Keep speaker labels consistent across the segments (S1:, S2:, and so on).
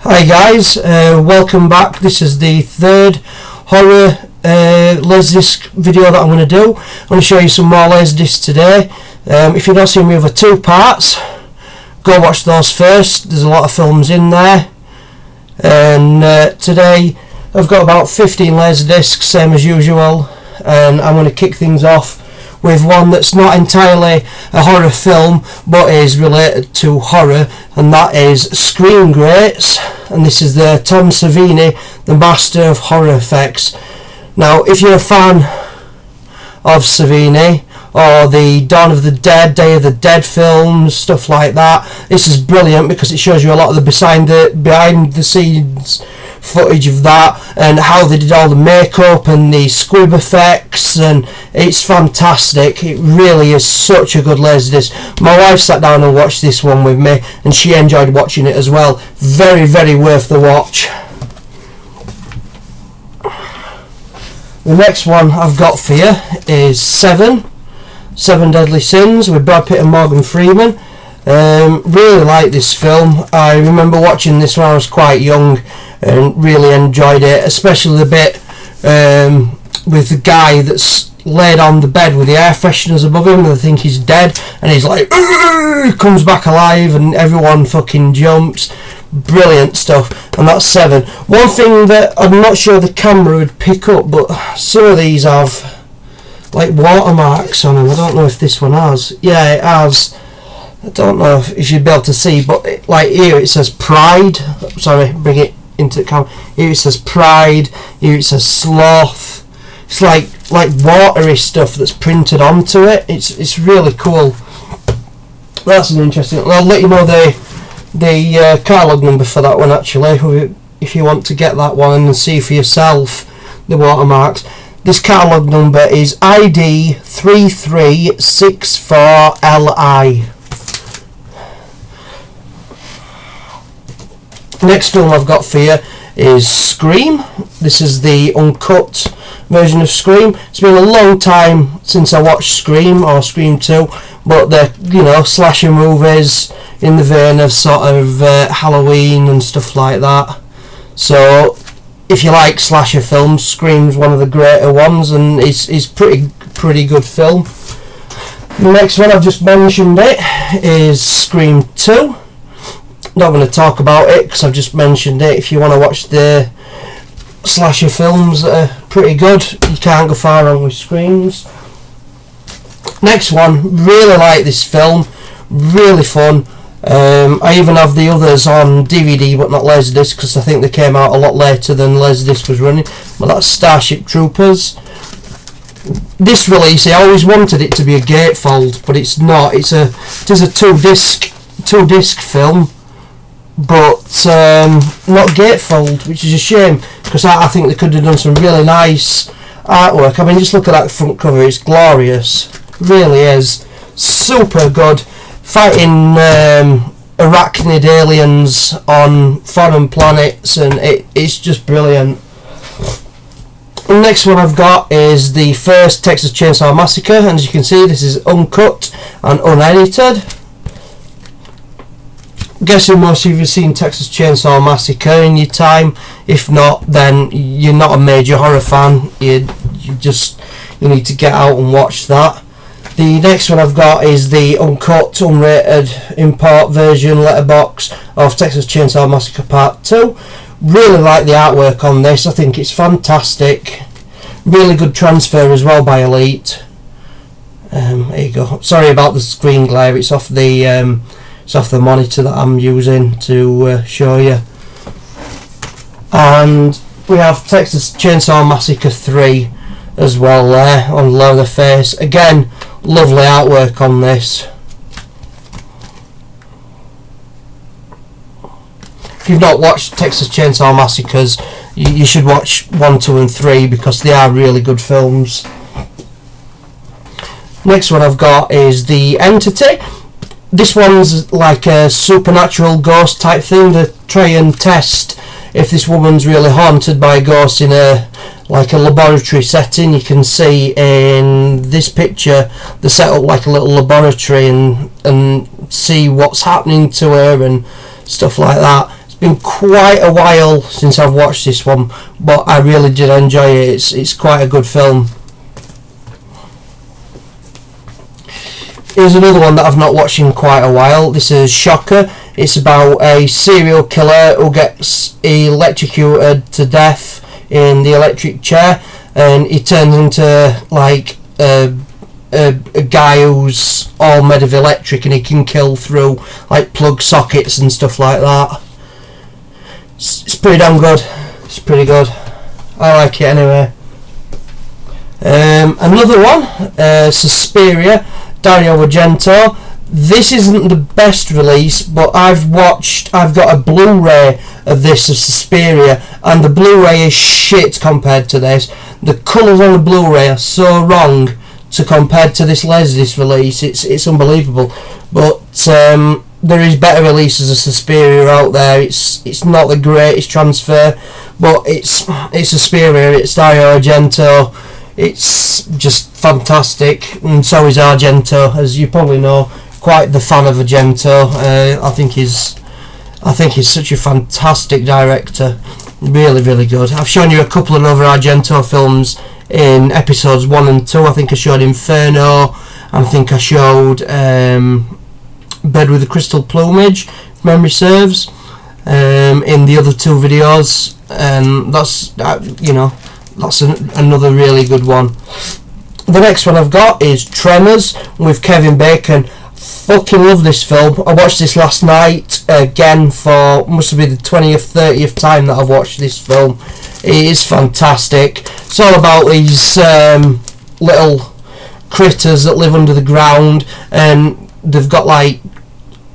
S1: Hi guys, welcome back. This is the third horror laserdisc video that I'm going to do. I'm going to show you some more laserdiscs today. If you've not seen my other two parts, go watch those first. There's a lot of films in there. And today I've got about 15 laserdiscs, same as usual. And I'm going to kick things off with one that's not entirely a horror film but is related to horror, and that is Screen Greats, and this is the Tom Savini, the master of horror effects. Now if you're a fan of Savini or the Dawn of the Dead, Day of the Dead films, stuff like that, this is brilliant because it shows you a lot of the behind the scenes footage of that and how they did all the makeup and the squib effects, and it's fantastic. It really is such a good laserdisc. My wife sat down and watched this one with me and she enjoyed watching it as well. Very, very worth the watch. The next one I've got for you is Seven Deadly Sins with Brad Pitt and Morgan Freeman. Really like this film. I remember watching this when I was quite young and really enjoyed it, especially the bit with the guy that's laid on the bed with the air fresheners above him and they think he's dead and he's like comes back alive and everyone fucking jumps. Brilliant stuff. And that's Seven. One thing that I'm not sure the camera would pick up, but some of these have like watermarks on them. I don't know if this one has. Yeah, it has. I don't know if you'd be able to see, but like here it says Pride. Sorry, bring it into the camera. Here it says Pride. Here it says Sloth. It's like watery stuff that's printed onto it. It's really cool. That's an interesting. I'll let you know the catalog number for that one actually, if you want to get that one and see for yourself the watermarks. This catalogue number is ID 3364LI. Next film I've got for you is Scream. This is the uncut version of Scream. It's been a long time since I watched Scream or Scream 2, but they're, you know, slasher movies in the vein of sort of Halloween and stuff like that. So if you like slasher films, Scream's one of the greater ones, and it's pretty good film. The next one I've just mentioned it is Scream 2. Not going to talk about it because I've just mentioned it. If you want to watch the slasher films that are pretty good, you can't go far wrong with Screams. Next one, really like this film, really fun. I even have the others on DVD but not Laserdisc because I think they came out a lot later than Laserdisc was running. But that's Starship Troopers. This release, I always wanted it to be a gatefold, but it's not. It is a two disc film, but not gatefold, which is a shame because I think they could have done some really nice artwork. I mean, just look at that front cover, it's glorious, really is super good. Fighting arachnid aliens on foreign planets, and it's just brilliant. The next one I've got is the first Texas Chainsaw Massacre, and as you can see this is uncut and unedited. I'm guessing most of you have seen Texas Chainsaw Massacre in your time. If not, then you're not a major horror fan. You need to get out and watch that. The next one I've got is the uncut, unrated import version letterbox of Texas Chainsaw Massacre Part 2. Really like the artwork on this. I think it's fantastic. Really good transfer as well by Elite. There you go. Sorry about the screen glare. It's off the monitor that I'm using to show you. And we have Texas Chainsaw Massacre 3 as well there on Leatherface. Again, lovely artwork on this. If you've not watched Texas Chainsaw Massacres, you should watch 1, 2 and 3 because they are really good films. Next one I've got is The Entity. This one's like a supernatural ghost type thing. They try and test if this woman's really haunted by ghosts in a laboratory setting. You can see in this picture they set up like a little laboratory and see what's happening to her and stuff like that. It's been quite a while since I've watched this one, but I really did enjoy it. It's quite a good film. Here's another one that I've not watched in quite a while. This is Shocker. It's about a serial killer who gets electrocuted to death in the electric chair, and he turns into like a guy who's all made of electric, and he can kill through like plug sockets and stuff like that. It's pretty damn good. It's pretty good. I like it anyway. Another one, Suspiria, Dario Argento. This isn't the best release, but I've got a Blu-ray of this, of Suspiria, and the Blu-ray is shit compared to this. The colours on the Blu-ray are so wrong compared to this laserdisc release. It's unbelievable. But there is better releases of Suspiria out there. It's not the greatest transfer, but it's Suspiria. It's Dario Argento. It's just fantastic, and so is Argento, as you probably know. Quite the fan of Argento. I think he's such a fantastic director. Really, really good. I've shown you a couple of other Argento films in episodes 1 and 2. I think I showed Inferno. I think I showed Bed with the Crystal Plumage, if memory serves, in the other 2 videos, and that's another really good one. The next one I've got is Tremors with Kevin Bacon. Fucking love this film. I watched this last night again for must have been the 20th, 30th time that I've watched this film. It is fantastic. It's all about these little critters that live under the ground, and they've got like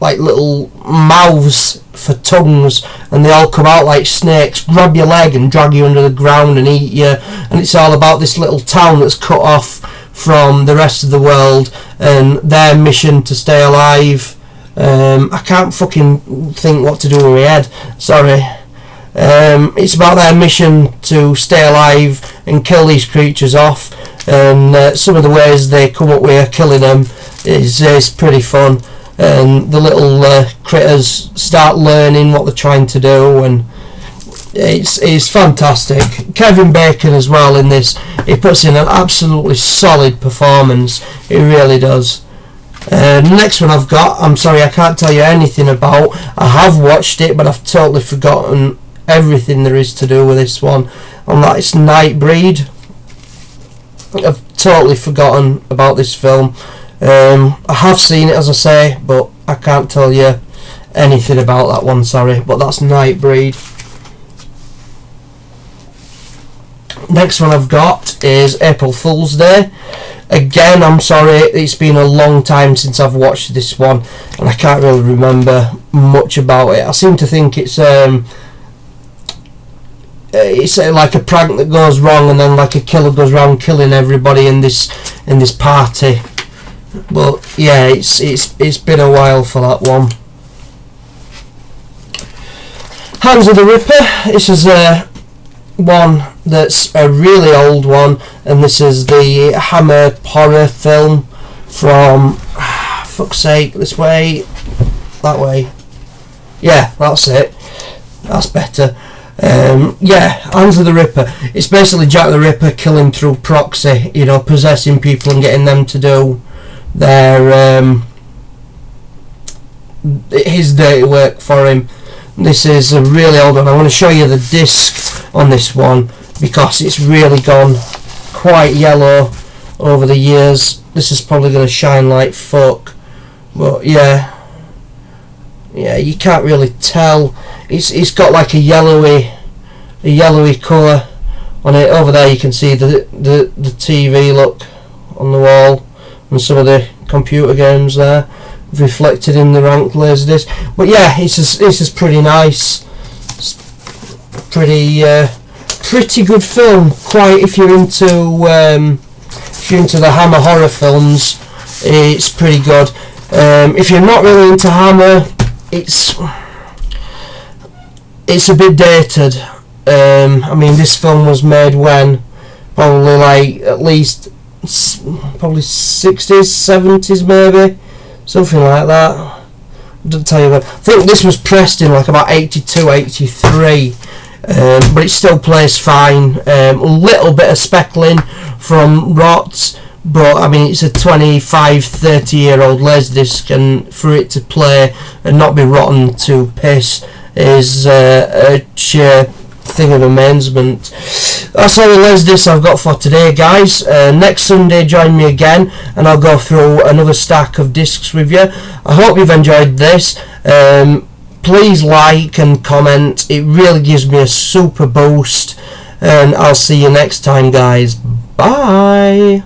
S1: little mouths for tongues, and they all come out like snakes, grab your leg and drag you under the ground and eat you. And it's all about this little town that's cut off from the rest of the world and their mission to stay alive. I can't fucking think what to do with my head, sorry. It's about their mission to stay alive and kill these creatures off, and some of the ways they come up with killing them is pretty fun. And the little critters start learning what they're trying to do, and it's fantastic. Kevin Bacon as well in this. He puts in an absolutely solid performance. He really does. Next one I've got, I'm sorry I can't tell you anything about. I have watched it, but I've totally forgotten everything there is to do with this one. And that is Nightbreed. I've totally forgotten about this film. I have seen it, as I say, but I can't tell you anything about that one, sorry. But that's Nightbreed. Next one I've got is April Fool's Day. Again, I'm sorry, it's been a long time since I've watched this one, and I can't really remember much about it. I seem to think it's like a prank that goes wrong, and then like a killer goes around killing everybody in this party. But yeah, it's been a while for that one. Hands of the Ripper. This is one that's a really old one, and this is the Hammer horror film from fuck's sake, this way, that way. Yeah, that's it. That's better. Yeah, Hands of the Ripper. It's basically Jack the Ripper killing through proxy, possessing people and getting them to do their his dirty work for him. This is a really old one. I want to show you the disc on this one because it's really gone quite yellow over the years. This is probably going to shine like fuck, but yeah, you can't really tell. It's got like a yellowy colour on it. Over there you can see the TV look on the wall, and some of the computer games there reflected in the ranked laserdisc. But yeah, this is pretty nice. It's pretty good film. Quite if you're into the Hammer horror films, it's pretty good. If you're not really into Hammer, it's a bit dated. I mean, this film was made when probably like at least probably 60s, 70s maybe, something like that. Don't tell you when. I think this was pressed in like about 82, 83. But it still plays fine. A little bit of speckling from rot, but I mean it's a 25, 30 year old laserdisc, and for it to play and not be rotten to piss is a sheer thing of amazement. That's all the laserdiscs I've got for today, guys. Next Sunday join me again and I'll go through another stack of discs with you. I hope you've enjoyed this. Please like and comment, it really gives me a super boost, and I'll see you next time, guys. Bye.